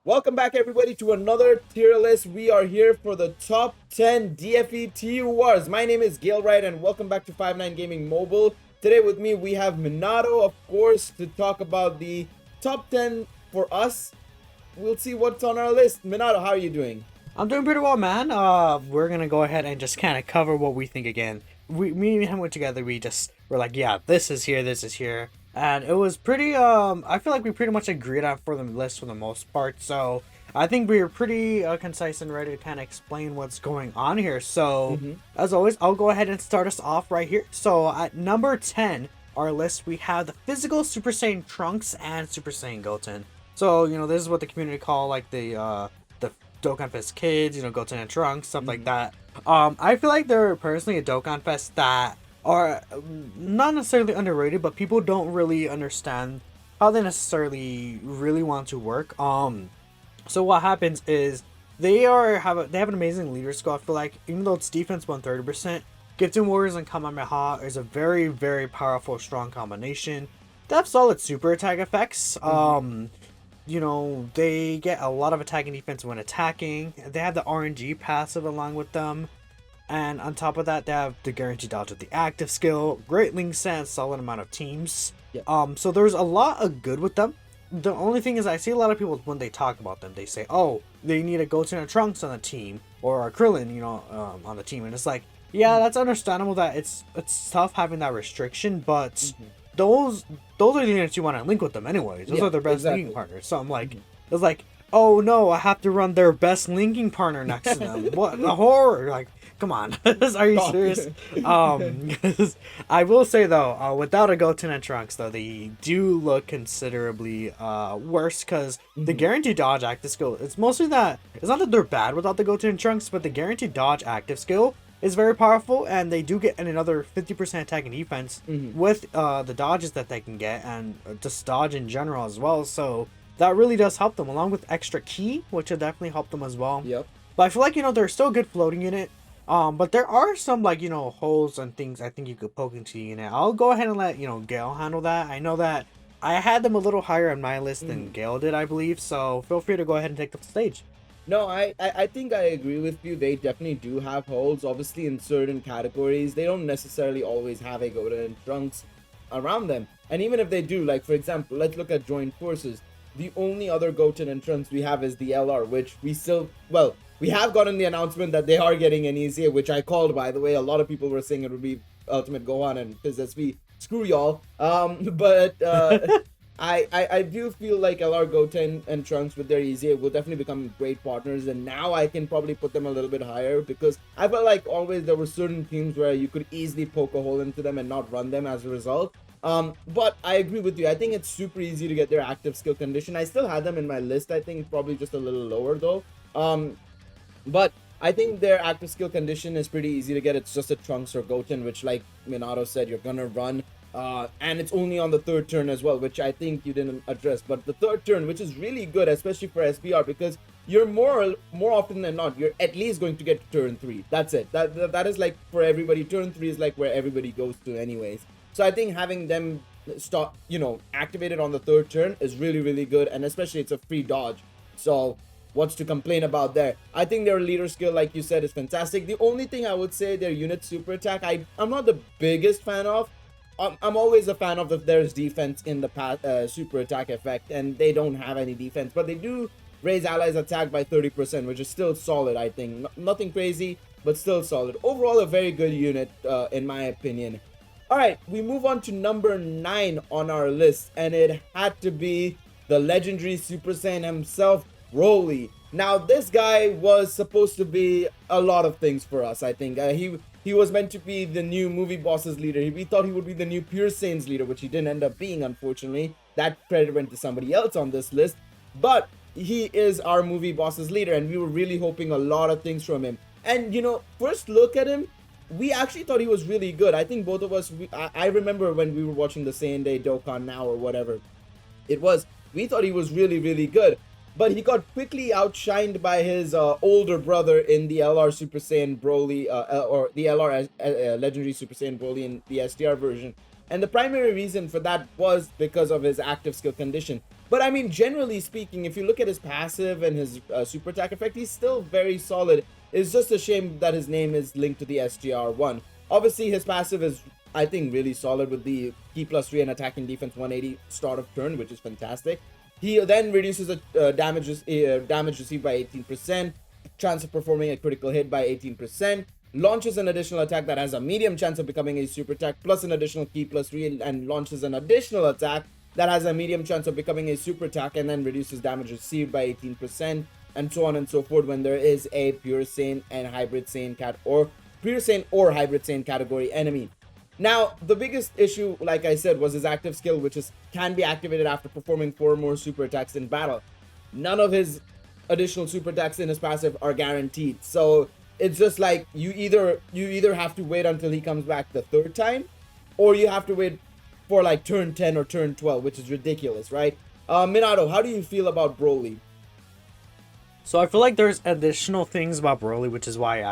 Welcome back, everybody, to another tier list. We are here for the top 10 DFE TURs. My name is Galeriot, and welcome back to 59 Gaming Mobile. Today with me, we have Minato, of course, to talk about the top 10 for us. We'll see what's on our list. Minato, how are you doing? I'm doing pretty well, man. We're gonna go ahead and just kind of cover what we think again. Me and him went together. We're like, yeah, this is here, and it was pretty. I feel like we pretty much agreed on for the list for the most part. So I think we were pretty concise and ready to kind of explain what's going on here. So as always, I'll go ahead and start us off right here. So at number 10, our list, we have the physical Super Saiyan Trunks and Super Saiyan Goten. So this is what the community call like the Dokkan Fest kids, Goten and Trunks, stuff like that. I feel like they're personally a Dokkan Fest that are not necessarily underrated, but people don't really understand how they necessarily really want to work. So what happens is they have an amazing leader skill. I feel like even though it's defense 130%, Gifted Warriors and Kamehameha is a very, very powerful, strong combination. They have solid super attack effects. They get a lot of attack and defense when attacking. They have the RNG passive along with them. And on top of that, they have the guaranteed dodge with the active skill, great link set, solid amount of teams. Yeah. So there's a lot of good with them. The only thing is I see a lot of people when they talk about them, they say, oh, they need a Goten and Trunks on the team or a Krillin, on the team. And it's like, yeah, that's understandable that it's tough having that restriction, but those are the units you want to link with them anyways. Those are their best linking partners. So I'm like, it's like, oh no, I have to run their best linking partner next to them. What a horror! Like, come on, are you serious? 'Cause I will say though, without a Goten and Trunks though, they do look considerably worse because the guaranteed dodge active skill. It's mostly that it's not that they're bad without the Goten and Trunks, but the guaranteed dodge active skill is very powerful, and they do get another 50% attack and defense with the dodges that they can get, and just dodge in general as well. So that really does help them, along with extra key, which will definitely help them as well. Yep. But I feel like they're still a good floating unit. But there are some holes and things I think you could poke into the unit. I'll go ahead and let Gale handle that. I know that I had them a little higher on my list than Gale did, I believe. So feel free to go ahead and take the stage. No, I think I agree with you. They definitely do have holes. Obviously, in certain categories, they don't necessarily always have a Goten and Trunks around them. And even if they do, like, for example, let's look at joint forces. The only other Goten and Trunks we have is the LR, which we have gotten the announcement that they are getting an easier, which I called, by the way. A lot of people were saying it would be Ultimate Gohan and PSSV. Screw y'all. I do feel like LR Goten and Trunks with their easier will definitely become great partners, and now I can probably put them a little bit higher because I felt like always there were certain teams where you could easily poke a hole into them and not run them as a result. But I agree with you. I think it's super easy to get their active skill condition. I still had them in my list. I think probably just a little lower though. But I think their active skill condition is pretty easy to get. It's just a Trunks or Goten, which, like Minato said, you're gonna run. And it's only on the third turn as well, which I think you didn't address. But the third turn, which is really good, especially for SBR, because you're more often than not, you're at least going to get to turn 3. That's it. That is like for everybody. Turn 3 is like where everybody goes to anyways. So I think having them stop, activated on the third turn is really, really good. And especially it's a free dodge. So what's to complain about there? I think their leader skill, like you said, is fantastic. The only thing I would say, their unit super attack, I'm not the biggest fan of. I'm always a fan of if there's defense in the super attack effect, and they don't have any defense, but they do raise allies attack by 30%, which is still solid. I think nothing crazy, but still solid. Overall, a very good unit in my opinion. All right, we move on to number 9 on our list, and it had to be the legendary Super Saiyan himself, Rowley. Now, this guy was supposed to be a lot of things for us. I think he was meant to be the new movie bosses leader. We thought he would be the new Pure Saiyans leader, which he didn't end up being, unfortunately. That credit went to somebody else on this list. But he is our movie bosses leader, and we were really hoping a lot of things from him. And, first look at him, we actually thought he was really good. I think both of us, I remember when we were watching the Saiyan Day Dokkan Now or whatever it was, we thought he was really, really good. But he got quickly outshined by his older brother in the LR Super Saiyan Broly, or the LR Legendary Super Saiyan Broly in the STR version. And the primary reason for that was because of his active skill condition. But I mean, generally speaking, if you look at his passive and his super attack effect, he's still very solid. It's just a shame that his name is linked to the SGR1. Obviously, his passive is, I think, really solid with the key +3 and attacking defense 180 start of turn, which is fantastic. He then reduces damage received by 18%, chance of performing a critical hit by 18%, launches an additional attack that has a medium chance of becoming a super attack, plus an additional key +3, and launches an additional attack that has a medium chance of becoming a super attack, and then reduces damage received by 18%, and so on and so forth when there is a pure Saiyan and hybrid Saiyan pure Saiyan or hybrid Saiyan category enemy. Now, the biggest issue, like I said, was his active skill, which can be activated after performing 4 more super attacks in battle. None of his additional super attacks in his passive are guaranteed. So it's just like you either have to wait until he comes back the 3rd time, or you have to wait for like turn 10 or turn 12, which is ridiculous, right? Minato, how do you feel about Broly? So I feel like there's additional things about Broly, which is why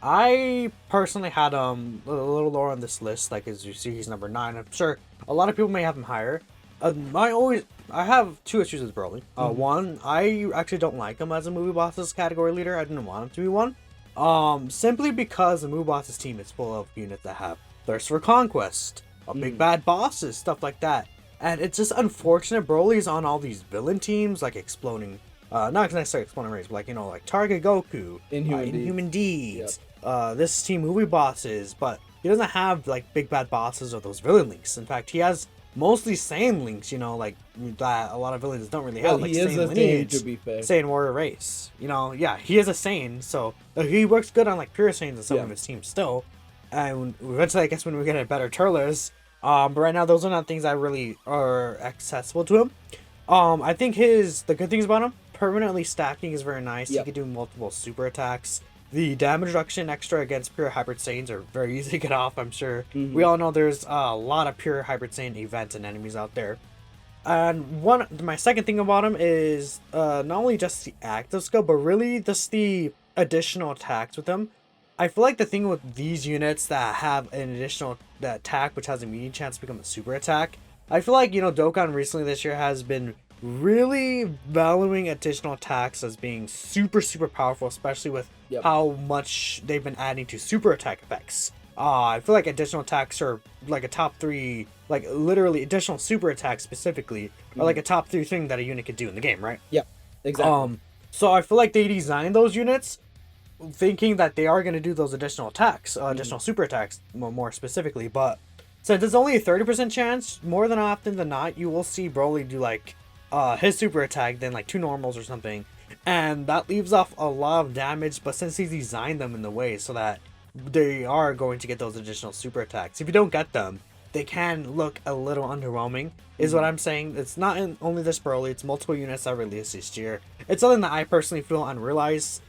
I personally had a little lower on this list. Like, as you see, he's number 9. I'm sure a lot of people may have him higher. I have 2 issues with Broly. One, I actually don't like him as a movie boss's category leader. I didn't want him to be one. Simply because the movie boss's team is full of units that have thirst for conquest, big bad bosses, stuff like that. And it's just unfortunate Broly's on all these villain teams, like exploding. Not necessarily exploding rays, but like, like Target Goku, Inhuman Deeds. Yep. This team movie bosses, but he doesn't have like big bad bosses or those villain links. In fact, he has mostly Saiyan links, like that a lot of villains don't really have. Like he is Saiyan a Saiyan, to be fair. Saiyan warrior race. Yeah, he is a Saiyan, so he works good on like pure Saiyans and some of his teams still. And eventually, I guess when we get a better Turles, but right now those are not things that really are accessible to him. I think the good things about him, permanently stacking is very nice. He can do multiple super attacks. The damage reduction extra against pure hybrid Saiyans are very easy to get off, I'm sure. We all know there's a lot of pure hybrid Saiyan events and enemies out there. And my second thing about him is not only just the active skill, but really just the additional attacks with him. I feel like the thing with these units that have an additional attack, which has a medium chance to become a super attack, I feel like, Dokkan recently this year has been really valuing additional attacks as being super, super powerful, especially with how much they've been adding to super attack effects. I feel like additional attacks are like a top 3, like literally additional super attacks specifically, are like a top 3 thing that a unit could do in the game, right? Yeah, exactly. So I feel like they designed those units thinking that they are going to do those additional attacks, additional super attacks more specifically, but since it's only a 30% chance, more than often than not, you will see Broly do like his super attack, then like 2 normals or something, and that leaves off a lot of damage. But since he's designed them in the way so that they are going to get those additional super attacks, if you don't get them, they can look a little underwhelming, is what I'm saying. It's not only this Broly, it's multiple units that released this year. It's something that I personally feel unrealized.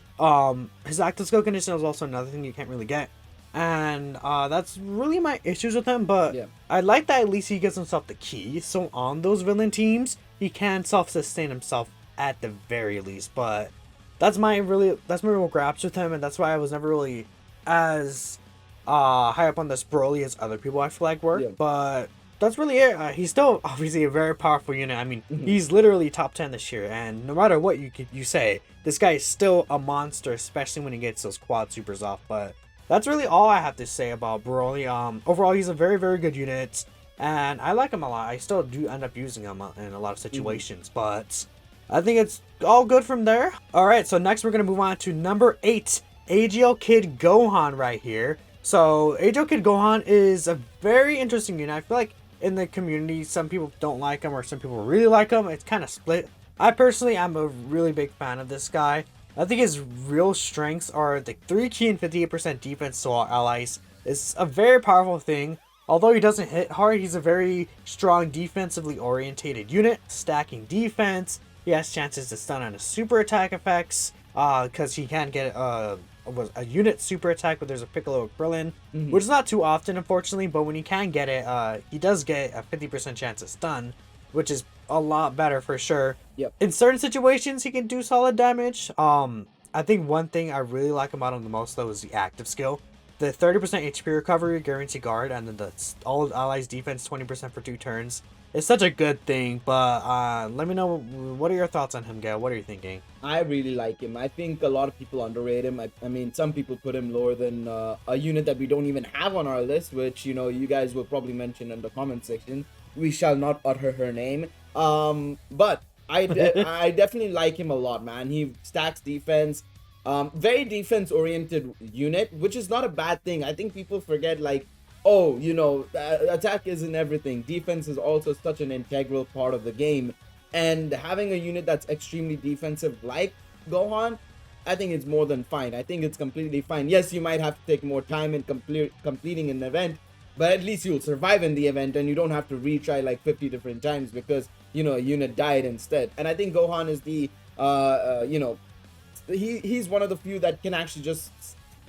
His active skill condition is also another thing you can't really get, and that's really my issues with him. But I like that at least he gives himself the key, so on those villain teams he can self-sustain himself at the very least. But that's my real grasp with him, and that's why I was never really as high up on this Broly as other people I feel like were. But that's really it. He's still obviously a very powerful unit. I mean, he's literally top 10 this year, and no matter what you say, this guy is still a monster, especially when he gets those quad supers off. But that's really all I have to say about Broly. Overall, he's a very, very good unit, and I like him a lot. I still do end up using him in a lot of situations, but I think it's all good from there. All right, so next we're going to move on to number 8, AGL Kid Gohan right here. So AGL Kid Gohan is a very interesting unit. I feel like in the community, some people don't like him or some people really like him. It's kind of split. I personally am a really big fan of this guy. I think his real strengths are the 3 key and 58% defense to all allies. It's a very powerful thing. Although he doesn't hit hard, he's a very strong defensively orientated unit, stacking defense. He has chances to stun on his super attack effects, because he can get a unit super attack where there's a Piccolo Krillin, which is not too often, unfortunately, but when he can get it, he does get a 50% chance to stun, which is a lot better for sure. In certain situations, he can do solid damage. I think one thing I really like about him the most, though, is the active skill. The 30% HP recovery, guarantee guard, and then the all allies defense 20% for 2 turns. it's such a good thing. But let me know, what are your thoughts on him, Gail? What are you thinking? I really like him. I think a lot of people underrate him. I mean, some people put him lower than a unit that we don't even have on our list, which, you know, you guys will probably mention in the comment section. We shall not utter her name. But I definitely like him a lot, man. He stacks defense. Very defense-oriented unit, which is not a bad thing. I think people forget, like, oh, you know, attack isn't everything. Defense is also such an integral part of the game. And having a unit that's extremely defensive like Gohan, I think it's more than fine. I think it's completely fine. Yes, you might have to take more time in completing an event, but at least you'll survive in the event and you don't have to retry like 50 different times because, you know, a unit died instead. And I think Gohan is the, you know, he's one of the few that can actually just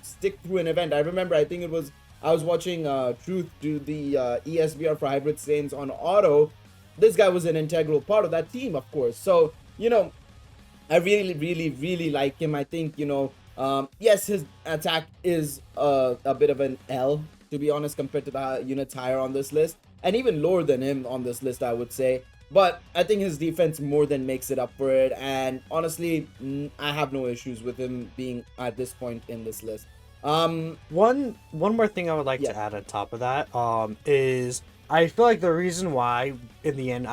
stick through an event. I remember, I think it was, I was watching Truth do the ESBR for Hybrid Saiyans on auto. This guy was an integral part of that team, of course. So, you know, I really like him. I think, you know, yes, his attack is a bit of an L, to be honest, compared to the units higher on this list. And even lower than him on this list, I would say. But I think his defense more than makes it up for it. And honestly, I have no issues with him being at this point in this list. One more thing I would like to add on top of that is I feel like the reason why in the end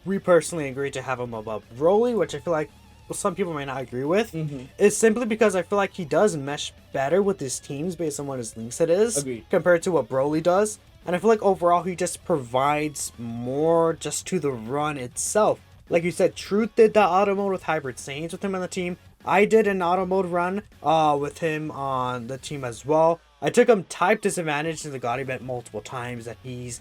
we personally agreed to have him above Rowley, which I feel like some people may not agree with, is simply because I feel like he does mesh better with his teams based on what his link set is. Agreed. Compared to what Broly does. And I feel like overall he just provides more just to the run itself. Like you said, Truth did the auto mode with Hybrid Saiyans with him on the team. I did an auto mode run with him on the team as well. I took him type disadvantage in the God event multiple times, that he's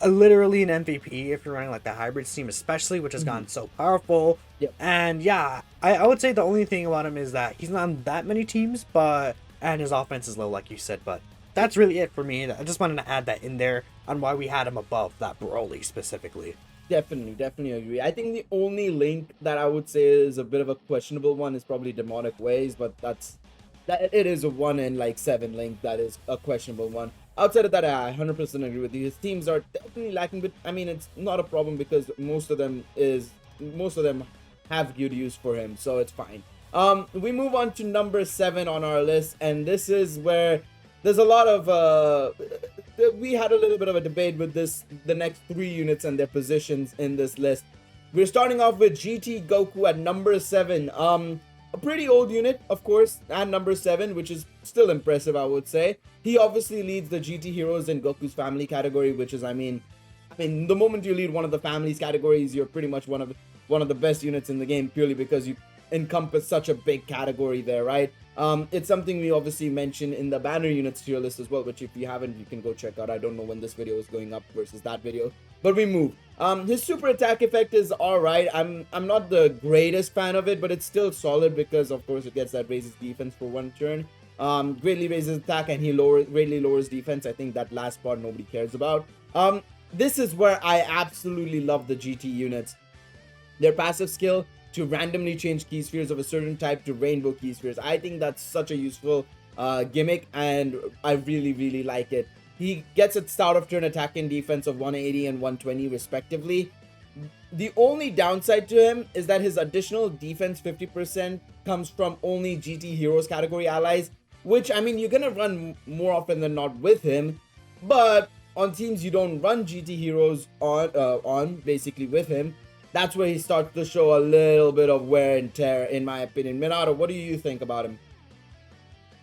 literally an MVP if you're running like the hybrid team especially, which has gotten so powerful. And yeah, I would say the only thing about him is that he's not on that many teams, and his offense is low like you said, but that's really it for me. I just wanted to add that in there on why we had him above that Broly specifically. Definitely agree. I think the only link that I would say is a bit of a questionable one is probably Demonic Ways, but it is a 1 in like 7 link that is a questionable one. Outside of that, I 100% agree with you. His teams are definitely lacking, but I mean, it's not a problem because most of them have good use for him, so it's fine. We move on to number 7 on our list, and this is where there's a lot of we had a little bit of a debate with the next 3 units and their positions in this list. We're starting off with GT Goku at number 7. A pretty old unit, of course, at number 7, which is still impressive, I would say. He obviously leads the GT Heroes in Goku's family category, which is, I mean, the moment you lead one of the families categories, you're pretty much one of the best units in the game, purely because you encompass such a big category there, right? It's something we obviously mentioned in the banner units tier list as well, which if you haven't, you can go check out. I don't know when this video is going up versus that video, but we move. His super attack effect is alright. I'm not the greatest fan of it, but it's still solid because of course it gets that raises defense for 1 turn. Greatly raises attack and he greatly lowers defense. I think that last part nobody cares about. This is where I absolutely love the GT units. Their passive skill to randomly change key spheres of a certain type to rainbow key spheres. I think that's such a useful gimmick, and I really like it. He gets a start of turn attack and defense of 180 and 120 respectively. The only downside to him is that his additional defense 50% comes from only GT Heroes category allies, which, I mean, you're gonna run more often than not with him, but on teams you don't run GT Heroes on basically with him, that's where he starts to show a little bit of wear and tear, in my opinion. Minato, what do you think about him?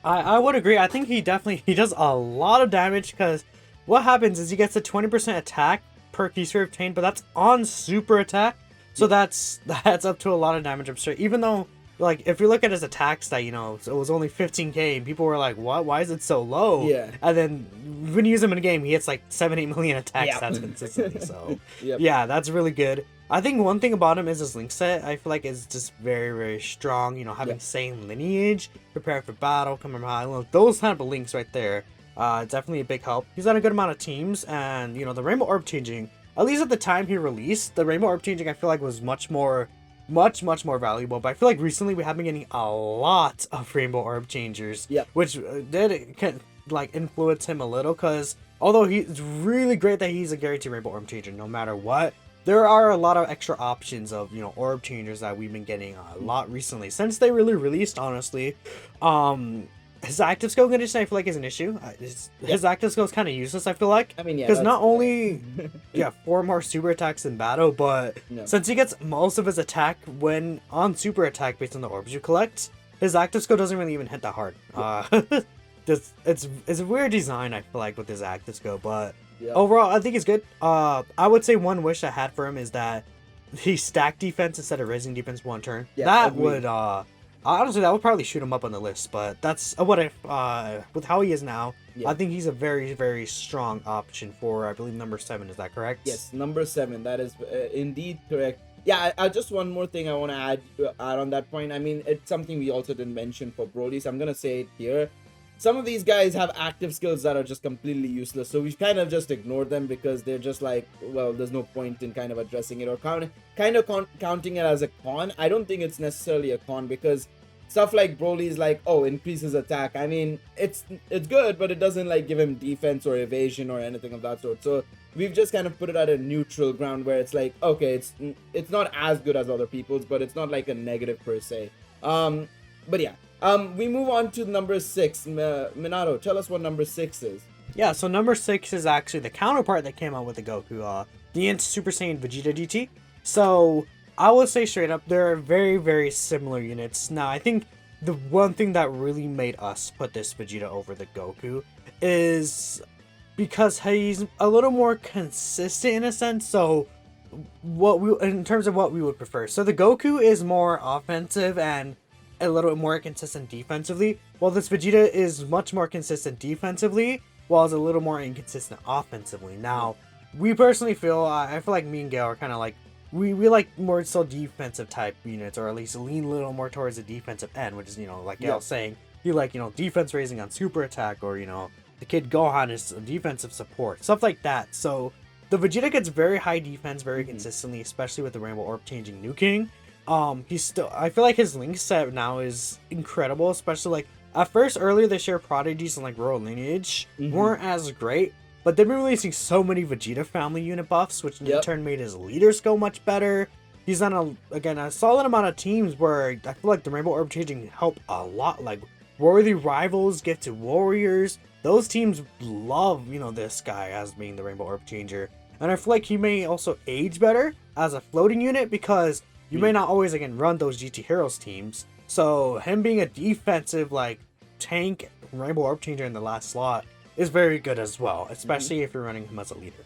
I would agree. I think he does a lot of damage, because what happens is he gets a 20% attack per key sphere obtained, but that's on super attack. So that's up to a lot of damage, I'm sure. Even though, like, if you look at his attack stat, you know, so it was only 15k, and people were like, what? Why is it so low? Yeah. And then when you use him in a game, he hits like 7-8 million attack stats consistently. So yeah, that's really good. I think one thing about him is his link set. I feel like it's just very strong. You know, having same lineage, prepare for battle, come from high, those type of links right there. Definitely a big help. He's on a good amount of teams, and you know, the Rainbow Orb changing, at least at the time he released, the Rainbow Orb changing I feel like was much more valuable. But I feel like recently we have been getting a lot of Rainbow Orb changers, which did like influence him a little, because although he's really great that he's a guaranteed Rainbow Orb changer no matter what, there are a lot of extra options of, orb changers that we've been getting a lot recently since they really released, honestly. His active skill condition, I feel like, is an issue. His active skill is kind of useless, I feel like. I mean, yeah, because not only 4 more super attacks in battle, but No. since he gets most of his attack when on super attack based on the orbs you collect, his active skill doesn't really even hit that hard. It's a weird design, I feel like, with his active skill, but overall, I think it's good. I would say one wish I had for him is that he stacked defense instead of raising defense one turn. Yeah, that agreed. would honestly, that would probably shoot him up on the list. But that's what if with how he is now, I think he's a very, very strong option for, I believe, number 7. Is that correct? Yes, number 7. That is indeed correct. Yeah, I just one more thing I want to add on that point. I mean, it's something we also didn't mention for Broly, so I'm gonna say it here. Some of these guys have active skills that are just completely useless, so we kind of just ignore them because they're just like, well, there's no point in kind of addressing it or counting it as a con. I don't think it's necessarily a con because stuff like Broly's like, oh, increases attack. I mean, it's good, but it doesn't like give him defense or evasion or anything of that sort. So we've just kind of put it at a neutral ground where it's like, okay, it's not as good as other people's, but it's not like a negative per se. But yeah. We move on to number 6. Minato, tell us what number 6 is. Yeah, so number 6 is actually the counterpart that came out with the Goku, didnt Super Saiyan Vegeta DT. So I will say straight up, they're very, very similar units. Now, I think the one thing that really made us put this Vegeta over the Goku is because he's a little more consistent in a sense. So in terms of what we would prefer. So the Goku is more offensive and a little bit more consistent defensively, while this Vegeta is much more consistent defensively, while it's a little more inconsistent offensively. Now, we personally feel, I feel like me and Gail are kind of like, we like more so defensive type units, or at least lean a little more towards the defensive end, which is, like Gail was saying, you like, defense raising on super attack, or, the kid Gohan is defensive support, stuff like that. So the Vegeta gets very high defense very consistently, especially with the Rainbow Orb changing New King. He's still, I feel like his link set now is incredible, especially like at first earlier this year prodigies and like royal lineage weren't as great, but they've been releasing so many Vegeta family unit buffs, which in turn made his leader skill much better. He's on a solid amount of teams where I feel like the Rainbow Orb changing help a lot, like worthy rivals get to warriors. Those teams love, this guy as being the Rainbow Orb changer, and I feel like he may also age better as a floating unit because you may not always, again, run those GT Heroes teams. So him being a defensive, like, tank Rainbow Orb changer in the last slot is very good as well, especially if you're running him as a leader.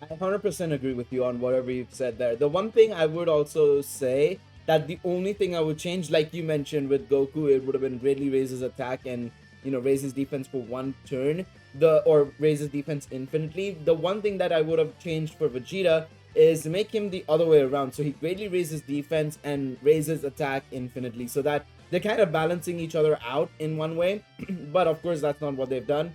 I 100% agree with you on whatever you've said there. The one thing I would also say that the only thing I would change, like you mentioned with Goku, it would have been greatly raise his attack and, raise his defense for one turn, or raise his defense infinitely. The one thing that I would have changed for Vegeta is make him the other way around, so he greatly raises defense and raises attack infinitely, so that they're kind of balancing each other out in one way. But of course that's not what they've done.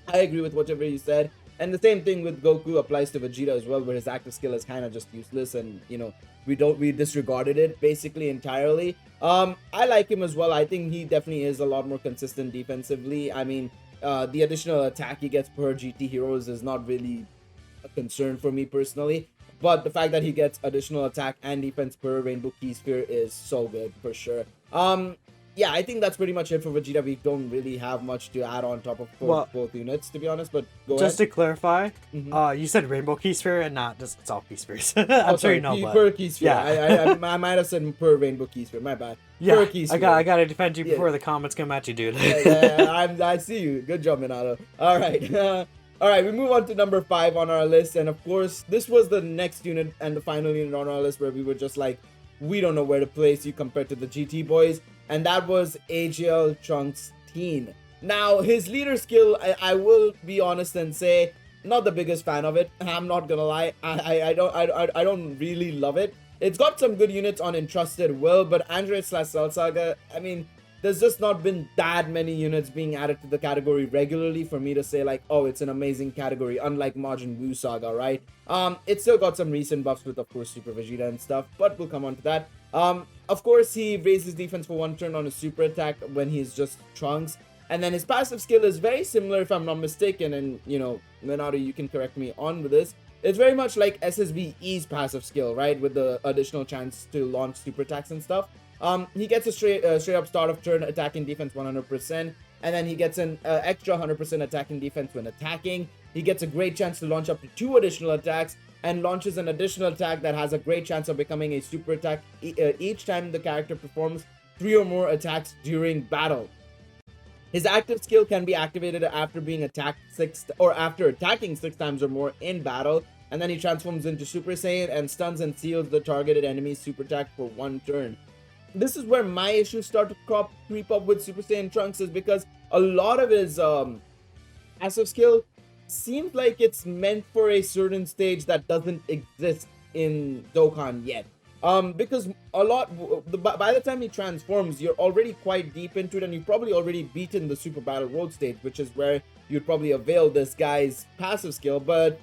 I agree with whatever you said, and the same thing with Goku applies to Vegeta as well, where his active skill is kind of just useless, and we disregarded it basically entirely. I like him as well. I think he definitely is a lot more consistent defensively. I mean, the additional attack he gets per GT Heroes is not really a concern for me personally. But the fact that he gets additional attack and defense per Rainbow Key Sphere is so good for sure. Yeah, I think that's pretty much it for Vegeta. We don't really have much to add on top of both units, to be honest. But go ahead. Just to clarify, you said Rainbow Key Sphere and not just it's all Key Spheres. I'm sure you know, but per Key Sphere. Yeah. I might have said per Rainbow Key Sphere. My bad. Yeah, per Key Sphere. I gotta defend you before the comments come at you, dude. I see you. Good job, Minato. All right. All right, we move on to number 5 on our list, and of course, this was the next unit and the final unit on our list where we were just like, we don't know where to place you compared to the GT boys, and that was AGL Trunks Teen. Now, his leader skill, I will be honest and say, not the biggest fan of it. I'm not gonna lie, I don't really love it. It's got some good units on Entrusted Will, but Android/Cell Saga, I mean, there's just not been that many units being added to the category regularly for me to say like, oh, it's an amazing category, unlike Majin Buu Saga, right? It's still got some recent buffs with, of course, Super Vegeta and stuff, but we'll come on to that. Of course, he raises defense for one turn on his super attack when he's just Trunks, and then his passive skill is very similar, if I'm not mistaken, and, Minato, you can correct me on with this. it's very much like SSBE's passive skill, right? With the additional chance to launch super attacks and stuff. He gets a straight up start of turn attack and defense 100%, and then he gets an extra 100% attack and defense when attacking. He gets a great chance to launch up to 2 additional attacks, and launches an additional attack that has a great chance of becoming a super attack each time the character performs 3 or more attacks during battle. His active skill can be activated after being attacked after attacking 6 times or more in battle, and then he transforms into Super Saiyan and stuns and seals the targeted enemy's super attack for 1 turn. This is where my issues start to creep up with Super Saiyan Trunks, is because a lot of his passive skill seems like it's meant for a certain stage that doesn't exist in Dokkan yet. Because by the time he transforms, you're already quite deep into it, and you've probably already beaten the Super Battle Road stage, which is where you'd probably avail this guy's passive skill. But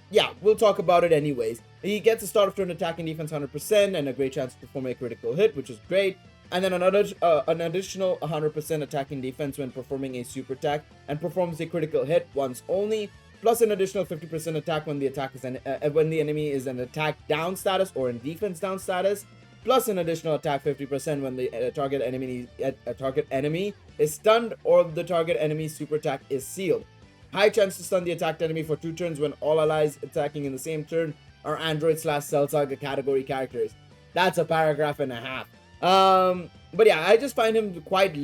yeah, we'll talk about it anyways. He gets a start of turn attack and defense 100% and a great chance to perform a critical hit, which is great. And then an additional 100% attack and defense when performing a super attack, and performs a critical hit once only, plus an additional 50% attack when the attack is when the enemy is in attack down status or in defense down status, plus an additional attack 50% when the target enemy is stunned or the target enemy's super attack is sealed. High chance to stun the attacked enemy for 2 turns when all allies attacking in the same turn are Android/Cell Saga category characters. That's a paragraph and a half. But yeah, I just find him quite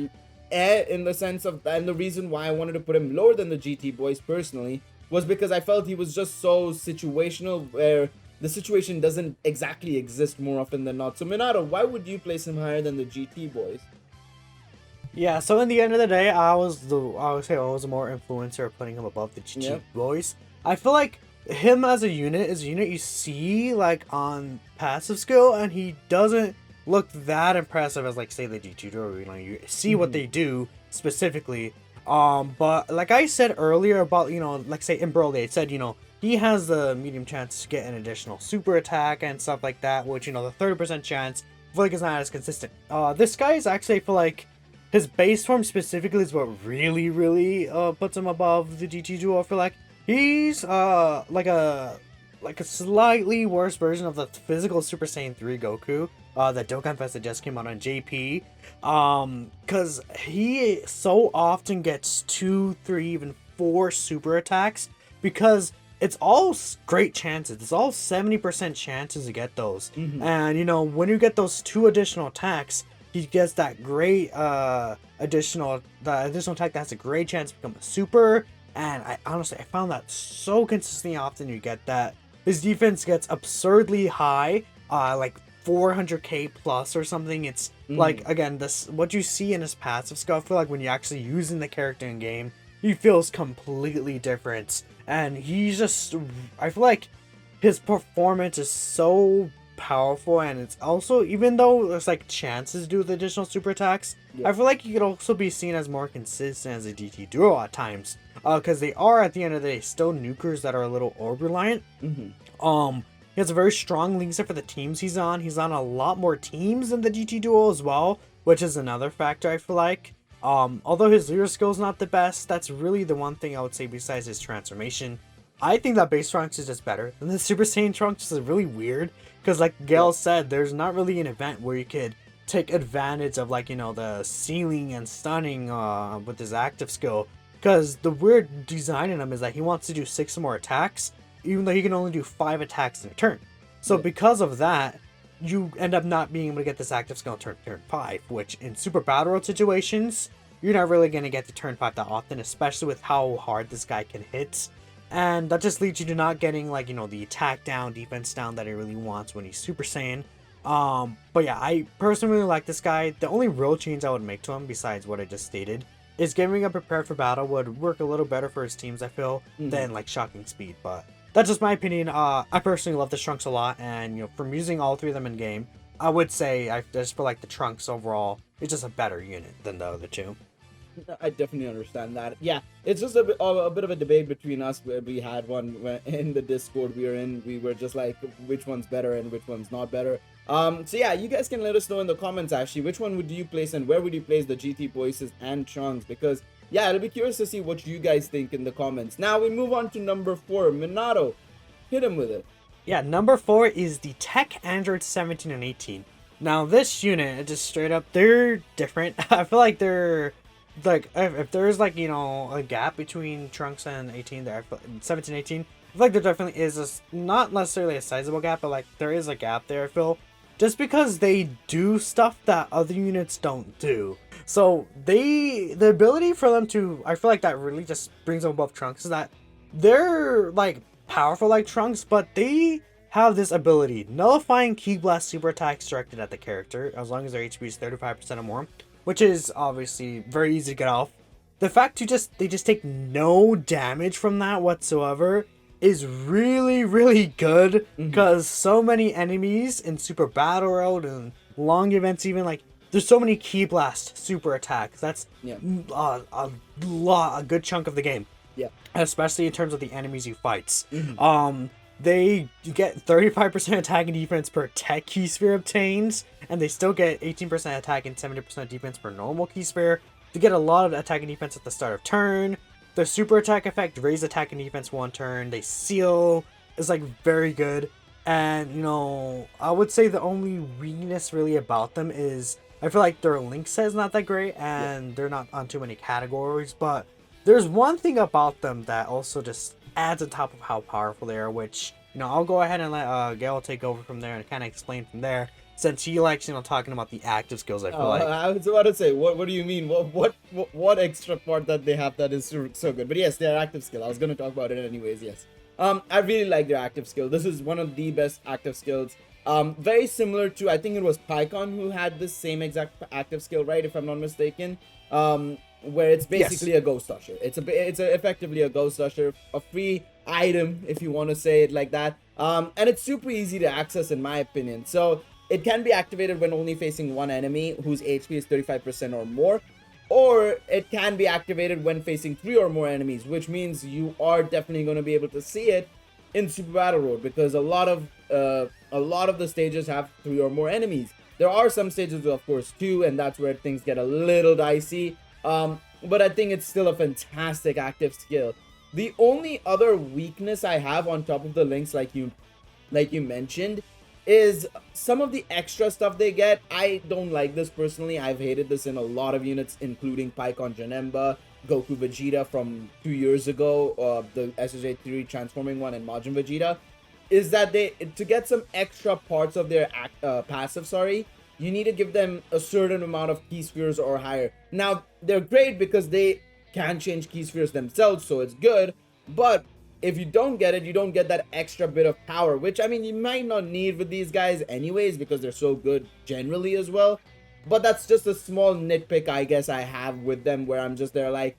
in the sense of, and the reason why I wanted to put him lower than the GT boys personally was because I felt he was just so situational, where the situation doesn't exactly exist more often than not. So Minato, why would you place him higher than the GT boys? Yeah, so in the end of the day, I would say I was more influencer of putting him above the GT boys. I feel like him as a unit is a unit you see like on passive skill, and he doesn't look that impressive as like say the GT Duro. You know, you see what they do specifically. But like I said earlier about, you know, like say in Broly, it said, you know, he has the medium chance to get an additional super attack and stuff like that, which, you know, the 30% chance I feel like is not as consistent. This guy is actually, I feel like his base form specifically is what really puts him above the GT Duo. I feel like he's like a slightly worse version of the physical Super Saiyan 3 Goku that Dokkan Fest that just came out on JP. Cause he so often gets 2, 3, even 4 super attacks, because it's all great chances. It's all 70% chances to get those. And you know, when you get those 2 additional attacks, he gets that great additional attack that has a great chance to become a super. And I found that so consistently often you get that. His defense gets absurdly high, like 400k plus or something. It's like, again, this what you see in his passive skill. I feel like when you're actually using the character in game, he feels completely different. And he's just, I feel like his performance is so powerful, and it's also, even though there's like chances to do with additional super attacks, I feel like he could also be seen as more consistent as a DT Duo at times, because they are at the end of the day still nukers that are a little orb reliant. He has a very strong link set for the teams he's on. He's on a lot more teams than the GT Duo as well, which is another factor I feel like. Although his leader skill is not the best, that's really the one thing I would say besides his transformation. I think that base Trunks is just better than the Super Saiyan Trunks. Is really weird, because like Gail said, there's not really an event where you could take advantage of, like, you know, the sealing and stunning with his active skill, because the weird design in him is that he wants to do 6 more attacks, even though he can only do 5 attacks in a turn. So because of that, you end up not being able to get this active skill turn 5, which in Super Battle Road situations, you're not really going to get to turn 5 that often, especially with how hard this guy can hit. And that just leads you to not getting, like, you know, the attack down, defense down that he really wants when he's Super Saiyan. But yeah, I personally really like this guy. The only real change I would make to him, besides what I just stated, is giving him prepared for battle would work a little better for his teams, I feel, than like shocking speed. But that's just my opinion. I personally love the Trunks a lot, and, you know, from using all 3 of them in game, I would say I just feel like the Trunks overall is just a better unit than the other 2. I definitely understand that. Yeah, it's just a bit of a debate between us, where we had one in the Discord we were in. We were just like, which one's better and which one's not better. So yeah, you guys can let us know in the comments actually, which one would you place and where would you place the GT voices and Trunks, because yeah, I'll be curious to see what you guys think in the comments. Now we move on to number 4, Minato. Hit him with it. Yeah, number 4 is the Tech Android 17 and 18. Now this unit, just straight up, they're different. I feel like they're like if there's like a gap between Trunks and 18 there, 17 18. I feel like there definitely is not necessarily a sizable gap, but like there is a gap there. I feel just because they do stuff that other units don't do. So the ability for them to, I feel like that really just brings them above Trunks is that they're like powerful like Trunks, but they have this ability, nullifying Ki Blast super attacks directed at the character as long as their HP is 35% or more, which is obviously very easy to get off. The fact they just take no damage from that whatsoever is really good, because so many enemies in Super Battle Road and long events, even like there's so many Ki Blast super attacks. That's a good chunk of the game. Yeah, especially in terms of the enemies you fight. You get 35% attack and defense per tech key sphere obtained, and they still get 18% attack and 70% defense per normal key sphere. They get a lot of attack and defense at the start of turn. Their super attack effect raise attack and defense 1 turn. They seal is like very good, and I would say the only weakness really about them is I feel like their link set is not that great, and they're not on too many categories. But there's one thing about them that also just adds on top of how powerful they are, which I'll go ahead and let Gale take over from there and kind of explain from there, since he likes talking about the active skills. I feel like I was about to say, what do you mean? What extra part that they have that is so good? But yes, their active skill. I was gonna talk about it anyways. Yes, I really like their active skill. This is one of the best active skills. Very similar to, I think it was Pycon who had the same exact active skill, right? If I'm not mistaken. Where it's basically a ghost usher. It's effectively a ghost usher, a free item if you want to say it like that. And it's super easy to access in my opinion. So it can be activated when only facing one enemy whose HP is 35% or more, or it can be activated when facing 3 or more enemies, which means you are definitely going to be able to see it in Super Battle Road, because a lot of the stages have 3 or more enemies. There are some stages with, of course, 2, and that's where things get a little dicey. But I think it's still a fantastic active skill. The only other weakness I have on top of the links, like you mentioned, is some of the extra stuff they get. I don't like this personally. I've hated this in a lot of units, including Pycon Janemba, Goku Vegeta from 2 years ago, the SSJ3 transforming one, and Majin Vegeta, is that to get some extra parts of their passive, you need to give them a certain amount of key spheres or higher. Now, they're great because they can change key spheres themselves, so it's good. But if you don't get it, you don't get that extra bit of power, which, I mean, you might not need with these guys anyways, because they're so good generally as well. But that's just a small nitpick, I guess, I have with them, where I'm just there like,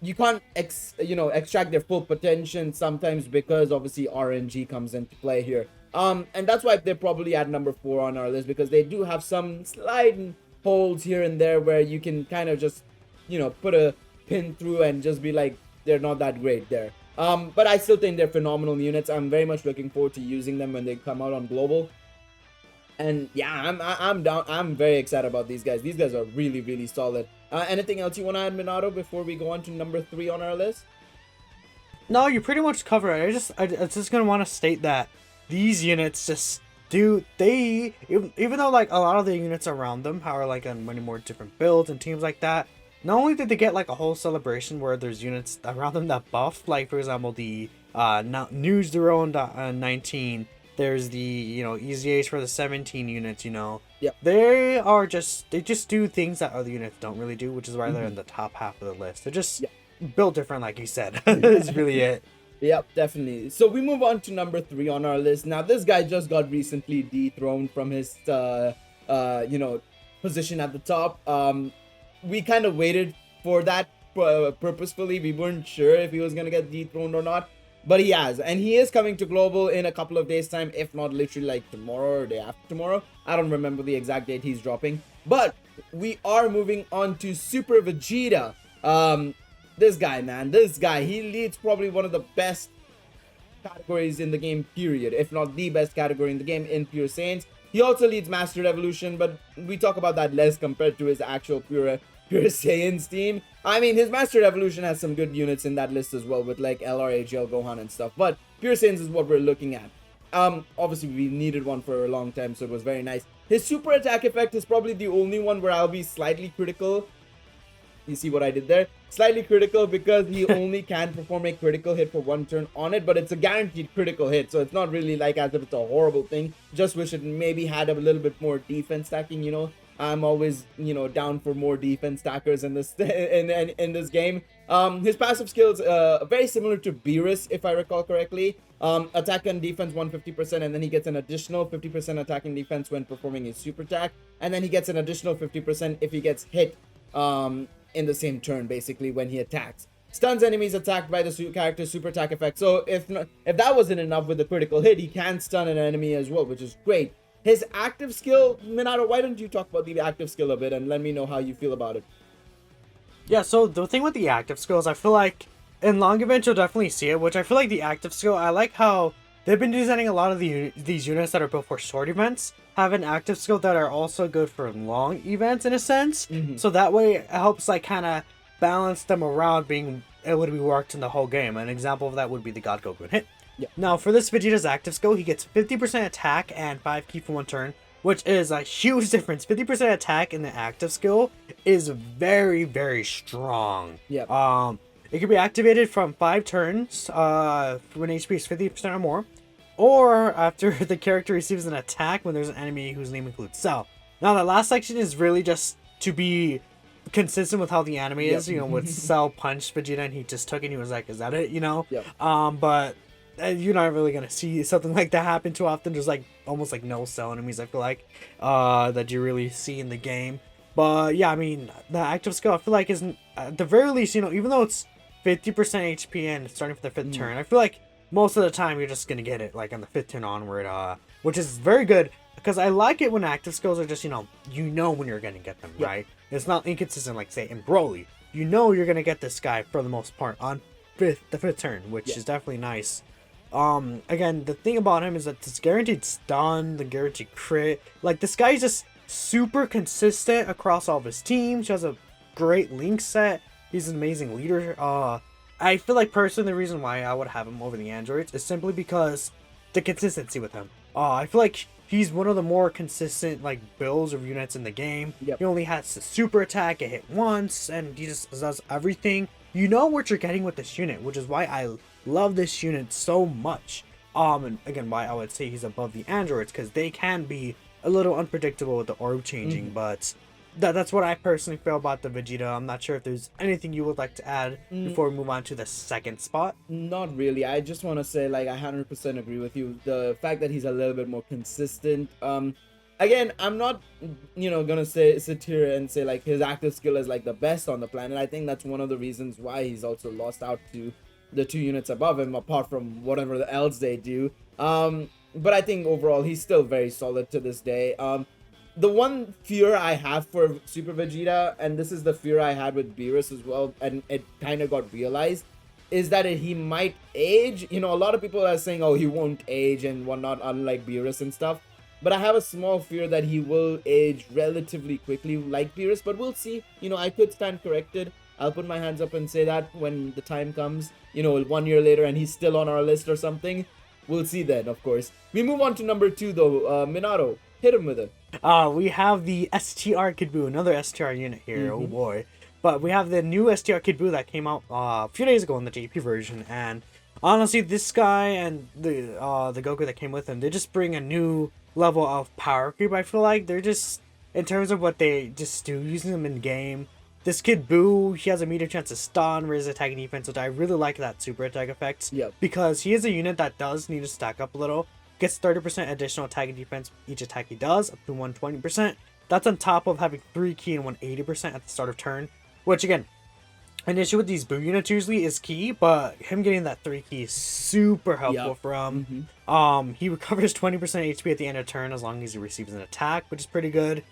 you can't extract their full potential sometimes, because obviously RNG comes into play here. And that's why they're probably at number 4 on our list, because they do have some sliding holes here and there where you can kind of just, put a pin through and just be like, they're not that great there. But I still think they're phenomenal units. I'm very much looking forward to using them when they come out on Global. And yeah, I'm down. I'm very excited about these guys. These guys are really solid. Anything else you want to add, Minato, before we go on to number 3 on our list? No, you pretty much covered it. I just gonna want to state that these units just even though like a lot of the units around them are like on many more different builds and teams like that, not only did they get like a whole celebration where there's units around them that buff, like for example the News Zero 19, there's the Easy Ace for the 17 units. Yep. They just do things that other units don't really do, which is why they're in the top half of the list. They're just built different, like you said. Is really it. Yep, definitely. So we move on to number 3 on our list. Now, this guy just got recently dethroned from his, position at the top. We kind of waited for that purposefully. We weren't sure if he was going to get dethroned or not, but he has. And he is coming to Global in a couple of days' time, if not literally like tomorrow or day after tomorrow. I don't remember the exact date he's dropping. But we are moving on to Super Vegeta. This guy, he leads probably one of the best categories in the game, period. If not the best category in the game in Pure Saiyans. He also leads Master Evolution, but we talk about that less compared to his actual Pure Saiyans team. I mean, his Master Evolution has some good units in that list as well, with like LR, AGL, Gohan and stuff. But Pure Saiyans is what we're looking at. Obviously we needed one for a long time, so it was very nice. His super attack effect is probably the only one where I'll be slightly critical. You see what I did there? Slightly critical because he only can perform a critical hit for one turn on it, but it's a guaranteed critical hit, so it's not really like as if it's a horrible thing. Just wish it maybe had a little bit more defense stacking, you know. I'm always, you know, down for more defense stackers in this in this game. His passive skills very similar to Beerus, if I recall correctly. Attack and defense 150%, and then he gets an additional 50% attack and defense when performing his super attack, and then he gets an additional 50% if he gets hit in the same turn, basically, when he attacks. Stuns enemies attacked by the character's super attack effect. So if that wasn't enough with the critical hit, he can stun an enemy as well, which is great. His active skill, Minato, why don't you talk about the active skill a bit and let me know how you feel about it? Yeah, so the thing with the active skills, I feel like in long events you'll definitely see it, which I feel like the active skill, I like how they've been designing a lot of these units that are built for short events, have an active skill that are also good for long events in a sense. So that way it helps like kind of balance them around being able to be worked in the whole game. An example of that would be the God Goku hit. Yeah. Now for this Vegeta's active skill, he gets 50% attack and 5 ki for one turn, which is a huge difference. 50% attack in the active skill is very, very strong. Yeah. It can be activated from 5 turns when HP is 50% or more, or after the character receives an attack when there's an enemy whose name includes Cell. Now that last section is really just to be consistent with how the anime is, you know, with Cell punched Vegeta and he just took it and he was like, is that it, you know? Yep. But you're not really gonna see something like that happen too often. There's like almost like no Cell enemies, I feel like, that you really see in the game. But yeah, I mean, the active skill I feel like isn't, at the very least, you know, even though it's 50% HP and starting for the 5th turn, I feel like most of the time you're just gonna get it like on the 5th turn onward, which is very good because I like it when active skills are just, you know when you're gonna get them, right? It's not inconsistent like say in Broly. You know you're gonna get this guy for the most part on the 5th turn, which is definitely nice. Again, the thing about him is that this guaranteed stun, the guaranteed crit, like this guy's just super consistent across all of his teams. He has a great link set. He's an amazing leader. I feel like personally the reason why I would have him over the androids is simply because the consistency with him. I feel like he's one of the more consistent like builds of units in the game. He only has the super attack, it hit once, and he just does everything. You know what you're getting with this unit, which is why I love this unit so much. And again, why I would say he's above the androids, because they can be a little unpredictable with the orb changing, but that's what I personally feel about the Vegeta. I'm not sure if there's anything you would like to add before we move on to the second spot. Not really. I just want to say, like, I 100% agree with you. The fact that he's a little bit more consistent. Again, I'm not, gonna sit here and say like his active skill is like the best on the planet. I think that's one of the reasons why he's also lost out to the 2 units above him, apart from whatever else they do. But I think overall he's still very solid to this day. The one fear I have for Super Vegeta, and this is the fear I had with Beerus as well, and it kind of got realized, is that he might age. A lot of people are saying, oh, he won't age and whatnot, unlike Beerus and stuff. But I have a small fear that he will age relatively quickly like Beerus, but we'll see. I could stand corrected. I'll put my hands up and say that when the time comes, 1 year later and he's still on our list or something. We'll see then, of course. We move on to number 2 though. Minato, hit him with it. We have the STR Kidboo, another STR unit here, oh boy. But we have the new STR Kidboo that came out a few days ago in the JP version, and honestly, this guy and the Goku that came with him, they just bring a new level of power creep. I feel like they're just, in terms of what they just do, using them in game. This Kidboo, he has a medium chance to stun, raise attack and defense, which I really like that super attack effect. Because he is a unit that does need to stack up a little. Gets 30% additional attack and defense each attack he does, up to 120%. That's on top of having 3 ki and 180% at the start of turn. Which again, an issue with these Boo units usually is ki, but him getting that 3 ki is super helpful for him. He recovers 20% HP at the end of turn as long as he receives an attack, which is pretty good.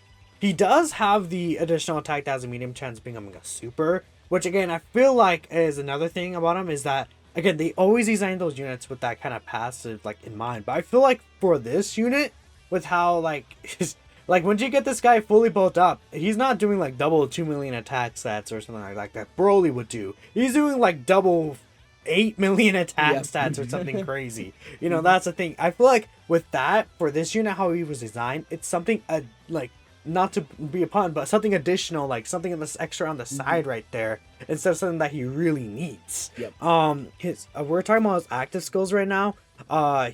He does have the additional attack that has a medium chance of becoming a super, which again, I feel like is another thing about him is that, again, they always design those units with that kind of passive like in mind. But I feel like for this unit, with how like once you get this guy fully built up, he's not doing like double 2 million attack stats or something like that Broly would do. He's doing like double 8 million attack Yep. stats or something crazy. You know, that's the thing. I feel like with that, for this unit, how he was designed, it's something like, not to be a pun, but something additional, like something that's extra on the side right there, instead of something that he really needs. Yep. We're talking about his active skills right now.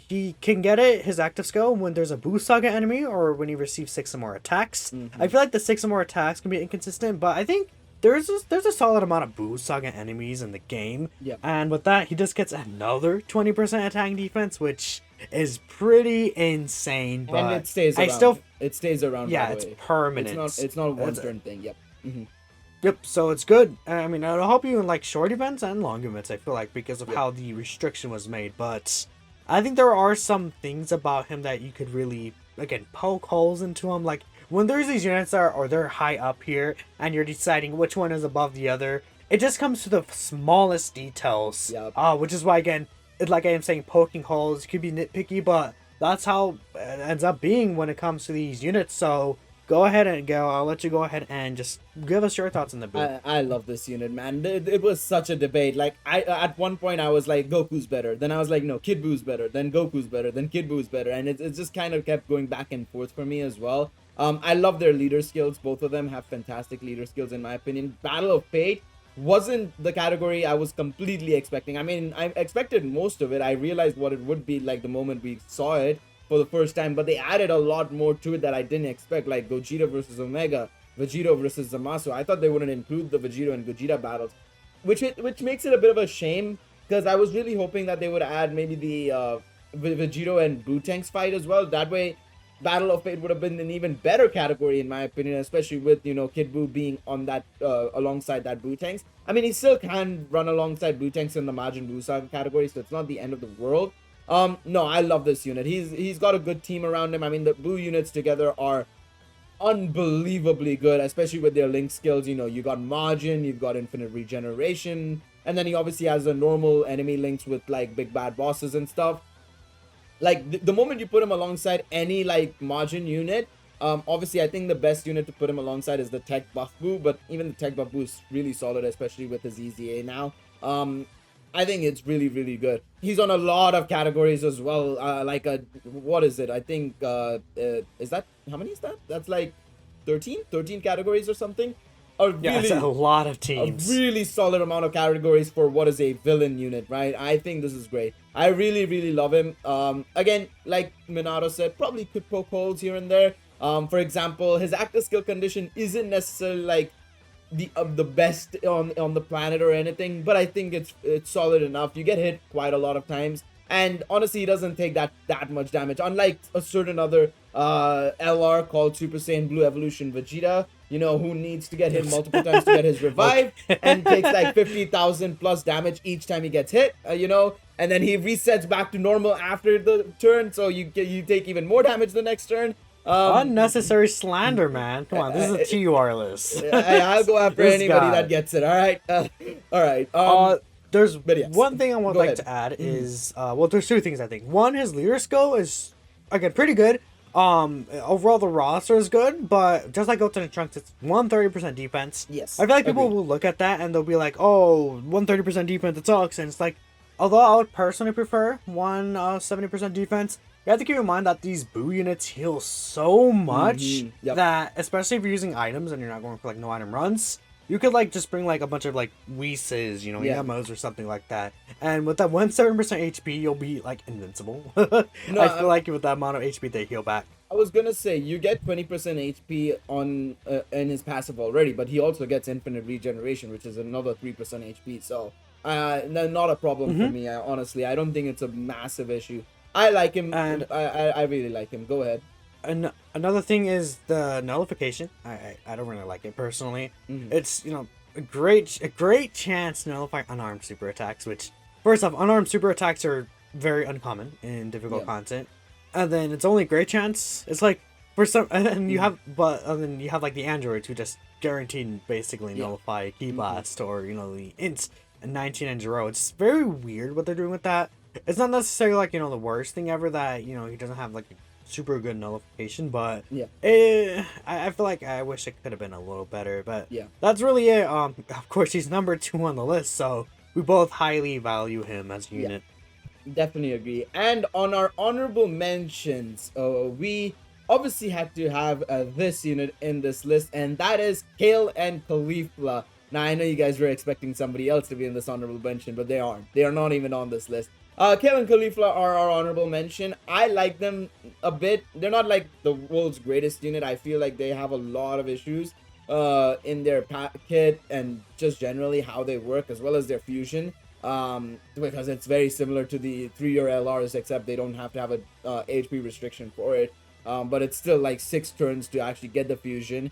He can get his active skill when there's a boost saga enemy or when he receives 6 or more attacks. I feel like the 6 or more attacks can be inconsistent, but I think there's a solid amount of boost saga enemies in the game. Yep. And with that, he just gets another 20% attacking defense, which is pretty insane. But And it stays around. It stays around. Yeah, by the it's way. permanent. It's not a one turn thing. Yep. Yep, so it's good. I mean, it'll help you in like short events and long events, I feel like, because of how the restriction was made. But I think there are some things about him that you could really, again, poke holes into him. Like, when there's these units that or they're high up here and you're deciding which one is above the other, it just comes to the smallest details. Yep. Which is why, again, like I am saying, poking holes could be nitpicky, but that's how it ends up being when it comes to these units. So go ahead and go. I'll let you go ahead and just give us your thoughts on the build. I love this unit, man. It was such a debate. Like, at one point I was like, Goku's better. Then I was like, no, Kidboo's better. Then Goku's better. Then Kidboo's better. And it just kind of kept going back and forth for me as well. I love their leader skills. Both of them have fantastic leader skills, in my opinion. Battle of Fate wasn't the category I was completely expecting. I mean, I expected most of it. I realized what it would be like the moment we saw it for the first time, but they added a lot more to it that I didn't expect, like Gogeta versus Omega, Vegeta versus Zamasu. I thought they wouldn't include the Vegeta and Gogeta battles, which makes it a bit of a shame, because I was really hoping that they would add maybe the Vegeta and Bootank's fight as well. That way, Battle of Fate would have been an even better category, in my opinion, especially with, Kidboo being on that alongside that Bootanks. I mean, he still can run alongside Bootanks in the Majin Buu Saga category, so it's not the end of the world. No, I love this unit. He's got a good team around him. I mean, the Buu units together are unbelievably good, especially with their link skills. You got Majin, you've got infinite regeneration, and then he obviously has the normal enemy links with like big bad bosses and stuff. Like, the moment you put him alongside any like Majin unit, obviously I think the best unit to put him alongside is the Tech Buff Buu, but even the Tech Buff Buu is really solid, especially with his EZA now. I think it's really, really good. He's on a lot of categories as well. What is it? I think, is that, how many is that? That's like 13 categories or something. It's a lot of teams. A really solid amount of categories for what is a villain unit, right? I think this is great. I really, really love him. Again, like Minato said, probably could poke holes here and there. For example, his active skill condition isn't necessarily like the best on the planet or anything, but I think it's solid enough. You get hit quite a lot of times, and honestly, he doesn't take that much damage. Unlike a certain other LR called Super Saiyan Blue Evolution Vegeta, who needs to get hit multiple times to get his revive, and takes like 50,000 plus damage each time he gets hit, and then he resets back to normal after the turn, so you take even more damage the next turn. Unnecessary slander, man. Come on, this is a TUR list. I'll go after anybody that gets it. All right. All right. There's yes. one thing I would Go like ahead. to add is, there's two things I think. One, his leader skill is, again, pretty good. Overall the roster is good, but just like Goten and Trunks, it's 130% defense. Yes. I feel like people agreed. will look at that and they'll be like, oh, 130% defense, it sucks. And it's like, although I would personally prefer 170% defense, you have to keep in mind that these Buu units heal so much that, especially if you're using items and you're not going for like no item runs, you could like just bring like a bunch of like Whis, emotes or something like that. And with that 170% HP, you'll be like invincible. I feel like with that amount of HP they heal back. I was gonna say, you get 20% HP on in his passive already, but he also gets infinite regeneration, which is another 3% HP. So, not a problem for me. Honestly, I don't think it's a massive issue. I like him, and I really like him. Go ahead. Another thing is the nullification. I don't really like it personally. It's a great chance to nullify unarmed super attacks. Which, first off, unarmed super attacks are very uncommon in difficult content. And then it's only a great chance. It's like for some, and you have, then you have like the androids who just guaranteed basically nullify Key Blast or the ints and 19 and Jiro. It's very weird what they're doing with that. It's not necessarily like the worst thing ever that he doesn't have like a super good nullification, but I feel like I wish it could have been a little better. But that's really it. Of course he's number 2 on the list, so we both highly value him as a unit. Definitely agree. And on our honorable mentions, we obviously had to have this unit in this list, and that is Kale and Caulifla. Now, I know you guys were expecting somebody else to be in this honorable mention, but they aren't. They are not even on this list. Kale and Caulifla are our honorable mention. I like them a bit. They're not like the world's greatest unit. I feel like they have a lot of issues in their kit and just generally how they work, as well as their fusion. Because it's very similar to the 3-year LRs, except they don't have to have a HP restriction for it. But it's still like 6 turns to actually get the fusion.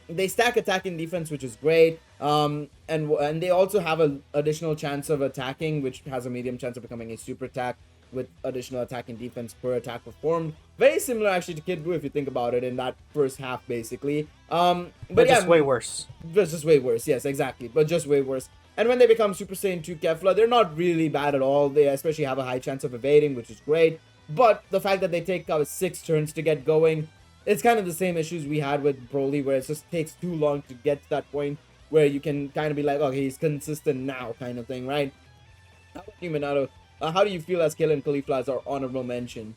They stack attack and defense, which is great. And they also have an additional chance of attacking, which has a medium chance of becoming a super attack with additional attack and defense per attack performed. Very similar actually to Kidboo if you think about it in that first half basically. But yeah, just way worse. Just way worse, yes, exactly. But just way worse. And when they become Super Saiyan 2 Kefla, they're not really bad at all. They especially have a high chance of evading, which is great. But the fact that they take 6 turns to get going, it's kind of the same issues we had with Broly, where it just takes too long to get to that point where you can kind of be like, okay, he's consistent now kind of thing, right? How about you, Minato? How do you feel as Kale and Caulifla as our honorable mention?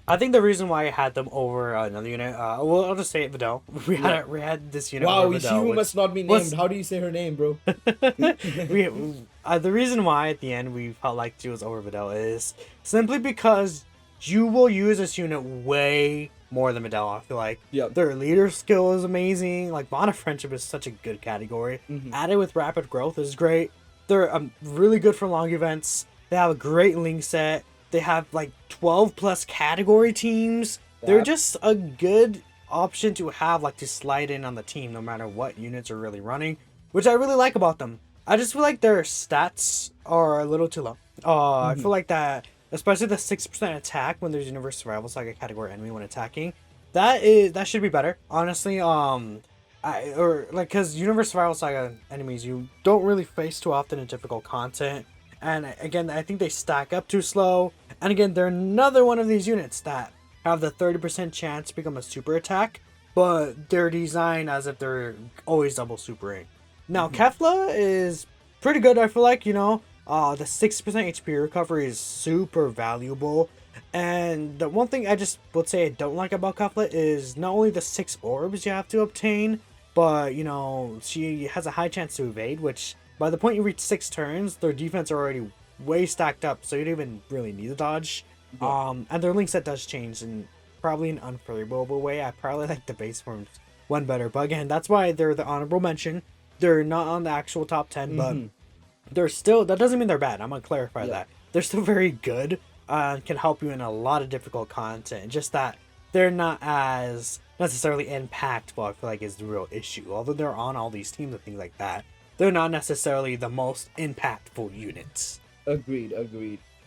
I think the reason why I had them over another unit, well, I'll just say it, Videl. We had this unit. Wow, over she Videl, who must not be named. How do you say her name, bro? The reason why at the end we felt like she was over Videl is simply because you will use this unit way more than Videl. I feel like their leader skill is amazing. Like bond of friendship is such a good category. Added with rapid growth is great. They're really good for long events. They have a great link set. They have like 12 plus category teams. They're just a good option to have, like to slide in on the team no matter what units are really running, which I really like about them. I just feel like their stats are a little too low. I feel like that, especially the 6% attack when there's Universe Survival Saga category enemy when attacking, that should be better, honestly. Because Universe Survival Saga enemies you don't really face too often in difficult content. And again, I think they stack up too slow. And again, they're another one of these units that have the 30% chance to become a super attack, but they're designed as if they're always double supering. Now, Kefla is pretty good, I feel like, the 6% HP recovery is super valuable. And the one thing I just would say I don't like about Kefla is not only the 6 orbs you have to obtain, but, she has a high chance to evade, which by the point you reach 6 turns, their defense are already way stacked up, so you don't even really need a dodge. And their link set does change in probably an unfavorable way. I probably like the base forms one better, but again, that's why they're the honorable mention. They're not on the actual top 10, but they're still, that doesn't mean they're bad. I'm gonna clarify that. They're still very good and can help you in a lot of difficult content. Just that they're not as necessarily impactful, I feel like, is the real issue. Although they're on all these teams and things like that, they're not necessarily the most impactful units. Agreed.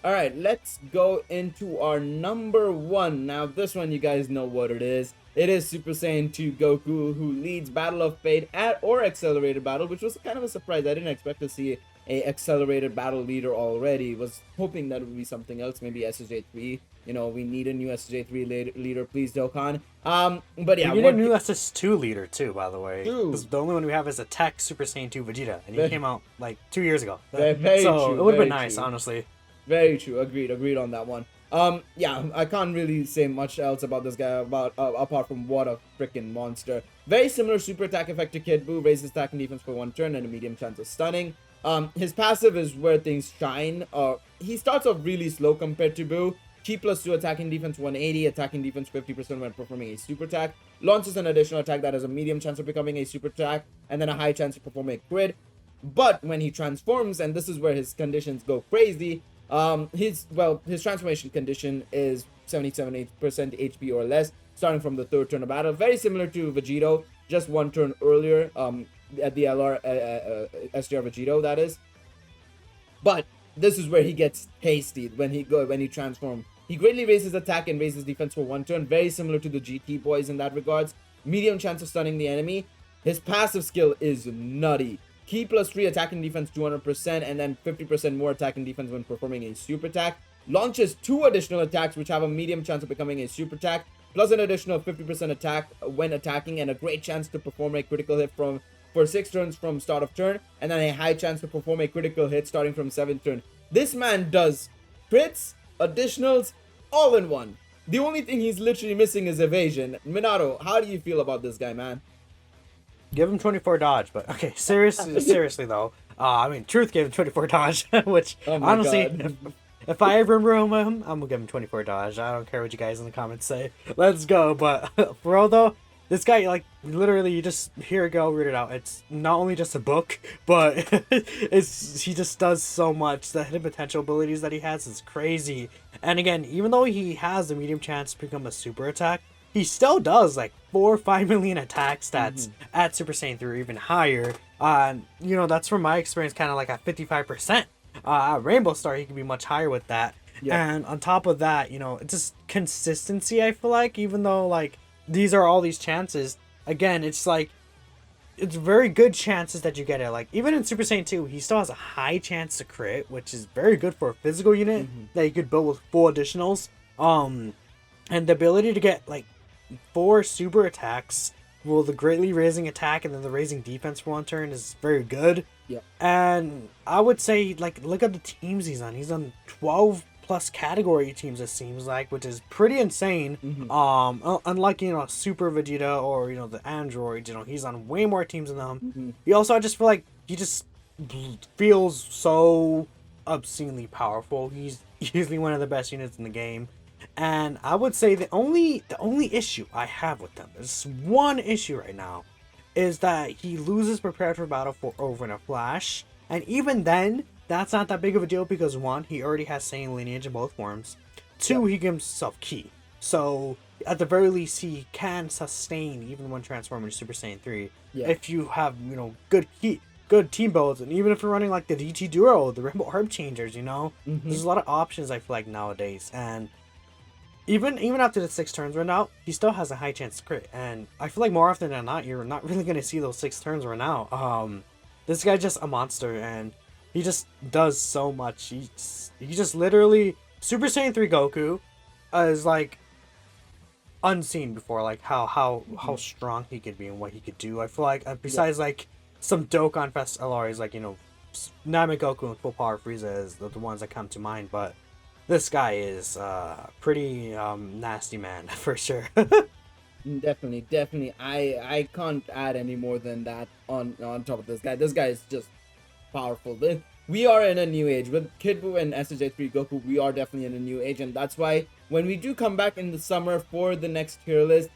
All right, let's go into our number 1. Now, this one, you guys know what it is. It is Super Saiyan 2 Goku, who leads Battle of Fate or Accelerated Battle, which was kind of a surprise. I didn't expect to see a Accelerated Battle leader already. Was hoping that it would be something else, maybe SSJ3. We need a new SSJ3 leader, please, Dokkan. But yeah, we need a new SS2 leader too, by the way. Because the only one we have is a Tech Super Saiyan 2 Vegeta, and he came out like 2 years ago. Very so true, it would have been very nice, true. honestly. Very true. Agreed on that one. Yeah, I can't really say much else about this guy apart from what a freaking monster. Very similar super attack effect to Kidboo, raises attack and defense for 1 turn and a medium chance of stunning. His passive is where things shine. He starts off really slow compared to Boo. Ki plus 2 attacking defense 180, attacking defense 50% when performing a super attack. Launches an additional attack that has a medium chance of becoming a super attack, and then a high chance to perform a crit. But when he transforms, and this is where his conditions go crazy, his transformation condition is 77% HP or less, starting from the 3rd turn of battle. Very similar to Vegeta, just 1 turn earlier, at the LR STR Vegeta, that is. But this is where he gets hasty when he transforms. He greatly raises attack and raises defense for 1 turn, very similar to the GT boys in that regards. Medium chance of stunning the enemy. His passive skill is nutty. Ki plus 3 attack and defense 200%, and then 50% more attack and defense when performing a super attack. Launches 2 additional attacks which have a medium chance of becoming a super attack, plus an additional 50% attack when attacking, and a great chance to perform a critical hit from for 6 turns from start of turn, and then a high chance to perform a critical hit starting from 7th turn. This man does crits, additionals, all in one. The only thing he's literally missing is evasion. Minato, how do you feel about this guy, man? Give him 24 dodge, but okay, seriously though. I mean, Truth gave him 24 dodge, which honestly, if I ever remember him, I'm gonna give him 24 dodge. I don't care what you guys in the comments say. Let's go. But for real though, this guy, like, literally, you just hear it go, read it out. It's not only just a book, but he just does so much. The hidden potential abilities that he has is crazy. And again, even though he has a medium chance to become a super attack, he still does like 4 or 5 million attack stats at Super Saiyan 3 or even higher. You know, that's from my experience kind of like at 55%. At Rainbow Star, he can be much higher with that. And on top of that, you know, it's just consistency, I feel like, even though like these are all these chances, again, it's like, it's very good chances that you get it. Like, even in Super Saiyan 2, he still has a high chance to crit, which is very good for a physical unit that you could build with full additionals. And the ability to get, like, 4 super attacks, well, the greatly raising attack and then the raising defense for 1 turn is very good. And I would say, like, look at the teams he's on. He's on 12 plus category teams, it seems like, which is pretty insane. Unlike, you know, Super Vegeta or, you know, the androids, you know, he's on way more teams than them. He also, I just feel like he just feels so obscenely powerful. He's easily one of the best units in the game. And I would say the only issue I have with them, there's one issue right now, is that he loses prepared for battle over in a flash. And even then, that's not that big of a deal because 1, he already has Saiyan lineage in both forms. 2, he gives himself ki. So at the very least, he can sustain even when transforming to Super Saiyan 3. If you have, you know, good team builds, and even if you're running like the DT Duo, the Rainbow Herb Changers, you know, there's a lot of options I feel like nowadays. And even after the 6 turns run out, he still has a high chance to crit. And I feel like more often than not, you're not really going to see those 6 turns run out. This guy's just a monster, and he just does so much. He just literally, Super Saiyan 3 Goku is like unseen before, like how strong he could be and what he could do. I feel like besides like some Dokkan Fest LRs, like, you know, Namek Goku and Full Power Frieza is the ones that come to mind, but this guy is pretty nasty man for sure. Definitely. I can't add any more than that on top of this guy. This guy is just powerful. We are in a new age with Kidboo and SSJ3 Goku. We are definitely in a new age, and that's why when we do come back in the summer for the next tier list,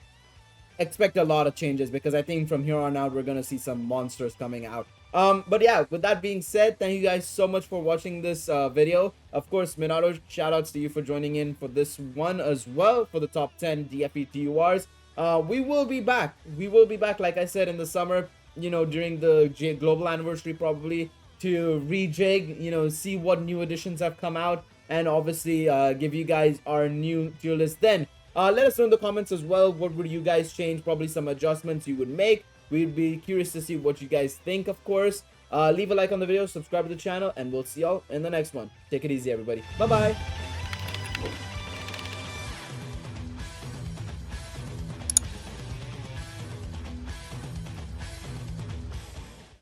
expect a lot of changes, because I think from here on out we're gonna see some monsters coming out. But yeah, with that being said, thank you guys so much for watching this video. Of course, Minato, shout outs to you for joining in for this one as well, for the top 10 DFE TURs. We will be back. Like I said, in the summer, you know, during the global anniversary, probably, to rejig, you know, see what new additions have come out, and obviously give you guys our new tier list then. Let us know in the comments as well, what would you guys change, probably some adjustments you would make. We'd be curious to see what you guys think, of course. Leave a like on the video, subscribe to the channel, and we'll see y'all in the next one. Take it easy, everybody. Bye-bye.